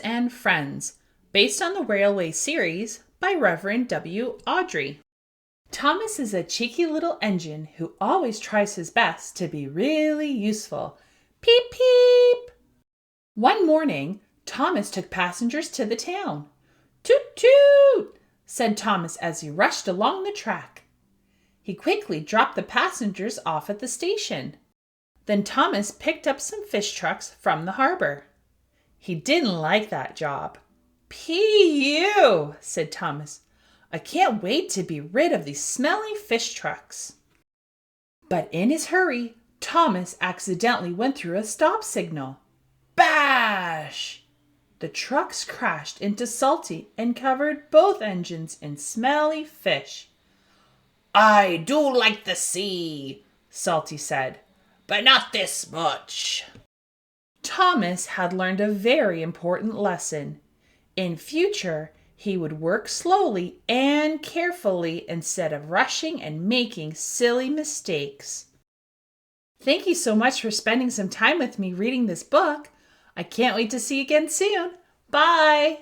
and Friends, based on the Railway series by Reverend W. Awdry. Thomas is a cheeky little engine who always tries his best to be really useful. Peep, peep! One morning, Thomas took passengers to the town. Toot, toot! Said Thomas as he rushed along the track. He quickly dropped the passengers off at the station. Then Thomas picked up some fish trucks from the harbor. He didn't like that job. P.U., said Thomas. I can't wait to be rid of these smelly fish trucks. But in his hurry, Thomas accidentally went through a stop signal. Bash! The trucks crashed into Salty and covered both engines in smelly fish. I do like the sea, Salty said, but not this much. Thomas had learned a very important lesson. In future, he would work slowly and carefully instead of rushing and making silly mistakes. Thank you so much for spending some time with me reading this book. I can't wait to see you again soon. Bye!